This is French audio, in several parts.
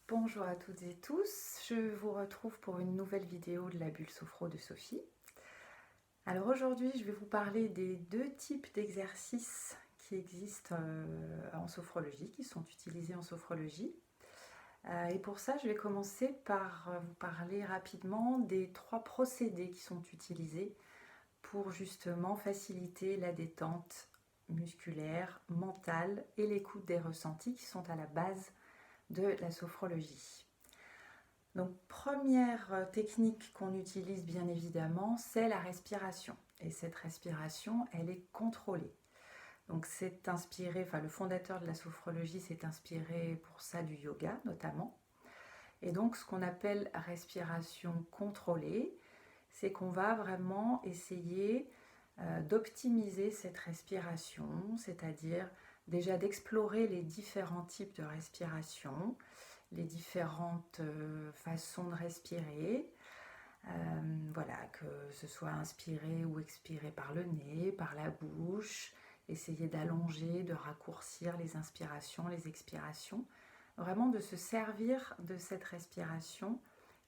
Bonjour à toutes et tous, je vous retrouve pour une nouvelle vidéo de la bulle sophro de Sophie. Alors aujourd'hui je vais vous parler des deux types d'exercices qui existent en sophrologie, qui sont utilisés en sophrologie. Et pour ça je vais commencer par vous parler rapidement des trois procédés qui sont utilisés pour justement faciliter la détente musculaire, mentale et l'écoute des ressentis qui sont à la base de la sophrologie. Donc première technique qu'on utilise bien évidemment, c'est la respiration. Et cette respiration, elle est contrôlée. Donc c'est inspiré, enfin le fondateur de la sophrologie s'est inspiré pour ça du yoga notamment. Et donc ce qu'on appelle respiration contrôlée, c'est qu'on va vraiment essayer d'optimiser cette respiration, c'est-à-dire déjà d'explorer les différents types de respiration, les différentes façons de respirer. Voilà, que ce soit inspiré ou expiré par le nez, par la bouche, essayer d'allonger, de raccourcir les inspirations, les expirations. Vraiment de se servir de cette respiration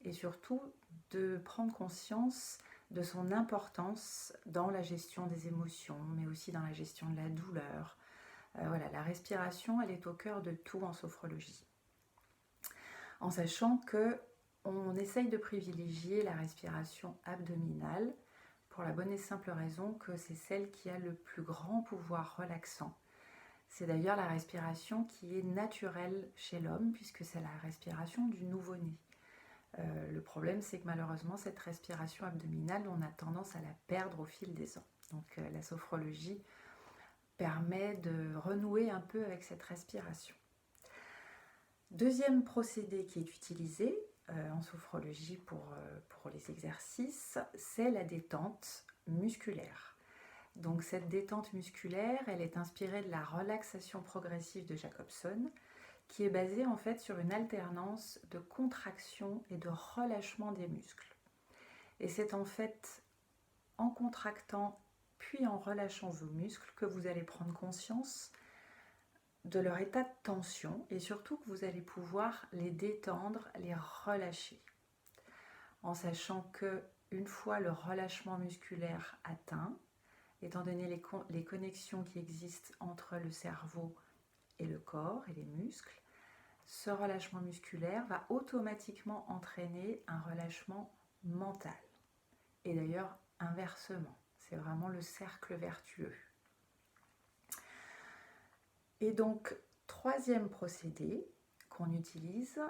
et surtout de prendre conscience de son importance dans la gestion des émotions, mais aussi dans la gestion de la douleur. Voilà, la respiration, elle est au cœur de tout en sophrologie. En sachant que on essaye de privilégier la respiration abdominale pour la bonne et simple raison que c'est celle qui a le plus grand pouvoir relaxant. C'est d'ailleurs la respiration qui est naturelle chez l'homme puisque c'est la respiration du nouveau-né. Le problème, c'est que malheureusement, cette respiration abdominale, on a tendance à la perdre au fil des ans. Donc la sophrologie permet de renouer un peu avec cette respiration. Deuxième procédé qui est utilisé en sophrologie pour les exercices, c'est la détente musculaire. Donc cette détente musculaire, elle est inspirée de la relaxation progressive de Jacobson, qui est basée en fait sur une alternance de contraction et de relâchement des muscles. Et c'est en fait en contractant puis en relâchant vos muscles que vous allez prendre conscience de leur état de tension et surtout que vous allez pouvoir les détendre, les relâcher. En sachant que une fois le relâchement musculaire atteint, étant donné les connexions qui existent entre le cerveau et le corps et les muscles, ce relâchement musculaire va automatiquement entraîner un relâchement mental. Et d'ailleurs, inversement, c'est vraiment le cercle vertueux. Et donc, troisième procédé qu'on utilise,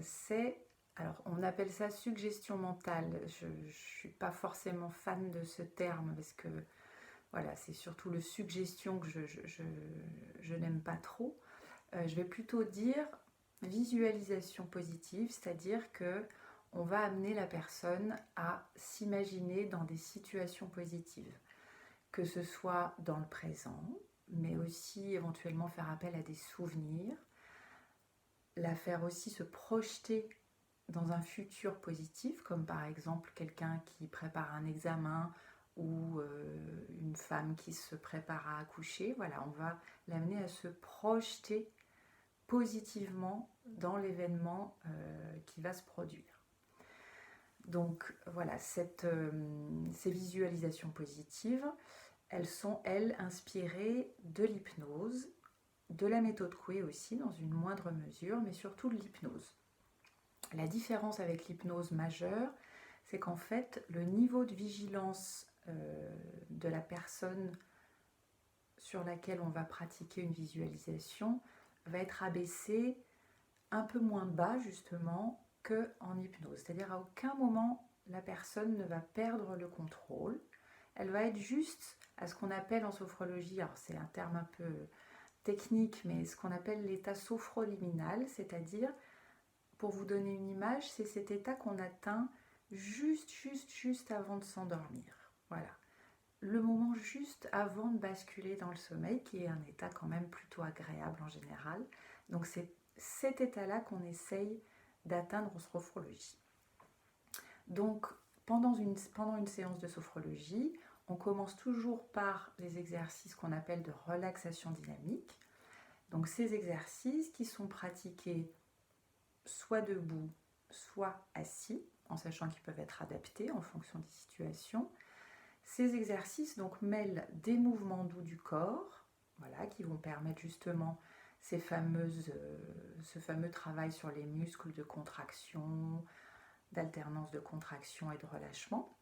c'est, alors on appelle ça suggestion mentale. Je ne suis pas forcément fan de ce terme parce que voilà, c'est surtout le suggestion que je n'aime pas trop. Je vais plutôt dire visualisation positive, c'est-à-dire que on va amener la personne à s'imaginer dans des situations positives, que ce soit dans le présent, mais aussi éventuellement faire appel à des souvenirs, la faire aussi se projeter dans un futur positif, comme par exemple quelqu'un qui prépare un examen ou une femme qui se prépare à accoucher. Voilà, on va l'amener à se projeter positivement dans l'événement qui va se produire. Donc voilà, ces visualisations positives, elles sont, elles, inspirées de l'hypnose, de la méthode Coué aussi, dans une moindre mesure, mais surtout de l'hypnose. La différence avec l'hypnose majeure, c'est qu'en fait, le niveau de vigilance de la personne sur laquelle on va pratiquer une visualisation va être abaissé un peu moins bas justement qu'en hypnose. C'est-à-dire à aucun moment la personne ne va perdre le contrôle. Elle va être juste à ce qu'on appelle en sophrologie, alors c'est un terme un peu technique, mais ce qu'on appelle l'état sophroliminal, c'est-à-dire, pour vous donner une image, c'est cet état qu'on atteint juste avant de s'endormir. Voilà. Le moment juste avant de basculer dans le sommeil, qui est un état quand même plutôt agréable en général. Donc c'est cet état-là qu'on essaye d'atteindre en sophrologie. Donc pendant une séance de sophrologie, on commence toujours par les exercices qu'on appelle de relaxation dynamique. Donc ces exercices qui sont pratiqués soit debout, soit assis, en sachant qu'ils peuvent être adaptés en fonction des situations. Ces exercices donc mêlent des mouvements doux du corps, voilà, qui vont permettre justement ce fameux travail sur les muscles de contraction, d'alternance de contraction et de relâchement,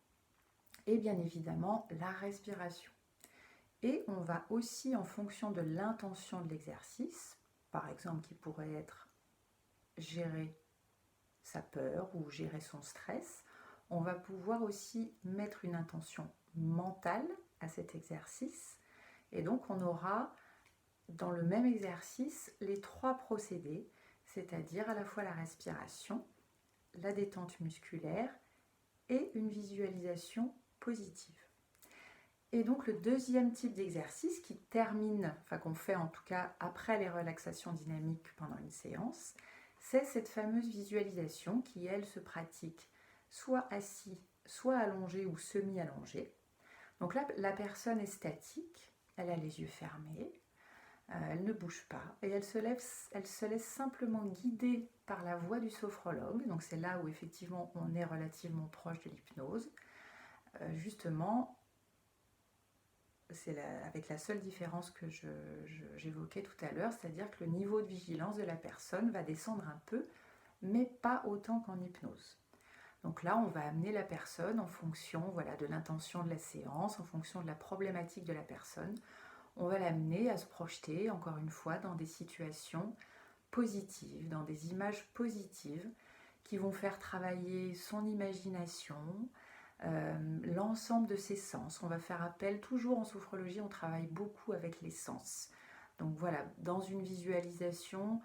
et bien évidemment la respiration. Et on va aussi, en fonction de l'intention de l'exercice, par exemple qui pourrait être gérer sa peur ou gérer son stress, on va pouvoir aussi mettre une intention mentale à cet exercice. Et donc on aura dans le même exercice les 3 procédés, c'est-à-dire à la fois la respiration, la détente musculaire et une visualisation positive. Et donc le deuxième type d'exercice qui termine, enfin qu'on fait en tout cas après les relaxations dynamiques pendant une séance, c'est cette fameuse visualisation qui, elle, se pratique soit assis, soit allongé ou semi-allongé. Donc là, la personne est statique, elle a les yeux fermés, elle ne bouge pas et elle se laisse simplement guider par la voix du sophrologue. Donc c'est là où effectivement on est relativement proche de l'hypnose. Justement, c'est avec la seule différence que j'évoquais tout à l'heure, c'est-à-dire que le niveau de vigilance de la personne va descendre un peu, mais pas autant qu'en hypnose. Donc là, on va amener la personne en fonction, voilà, de l'intention de la séance, en fonction de la problématique de la personne. On va l'amener à se projeter, encore une fois, dans des situations positives, dans des images positives qui vont faire travailler son imagination, l'ensemble de ses sens. On va faire appel, toujours en sophrologie, on travaille beaucoup avec les sens. Donc voilà, dans une visualisation,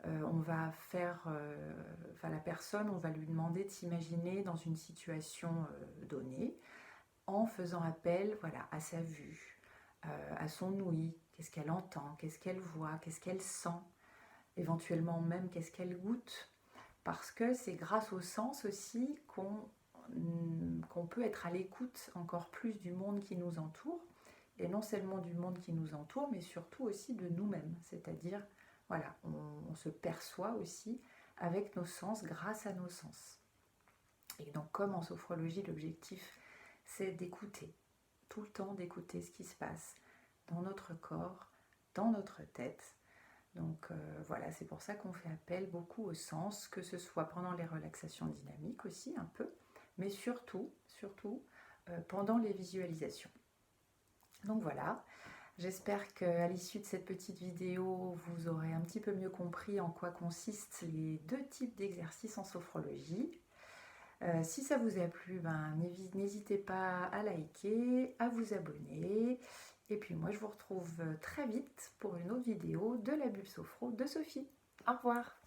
on va faire, la personne, on va lui demander de s'imaginer dans une situation donnée, en faisant appel, voilà, à sa vue, à son ouïe, qu'est-ce qu'elle entend, qu'est-ce qu'elle voit, qu'est-ce qu'elle sent, éventuellement même qu'est-ce qu'elle goûte, parce que c'est grâce au sens aussi qu'on peut être à l'écoute encore plus du monde qui nous entoure, et non seulement du monde qui nous entoure, mais surtout aussi de nous-mêmes, c'est-à-dire, voilà, on se perçoit aussi avec nos sens, grâce à nos sens. Et donc, comme en sophrologie, l'objectif, c'est d'écouter, tout le temps d'écouter ce qui se passe dans notre corps, dans notre tête. Donc voilà, c'est pour ça qu'on fait appel beaucoup au sens, que ce soit pendant les relaxations dynamiques aussi un peu, mais surtout pendant les visualisations. Donc voilà, j'espère qu'à l'issue de cette petite vidéo, vous aurez un petit peu mieux compris en quoi consistent les 2 types d'exercices en sophrologie. Si ça vous a plu, n'hésitez pas à liker, à vous abonner. Et puis moi, je vous retrouve très vite pour une autre vidéo de la Bulle Sophro de Sophie. Au revoir!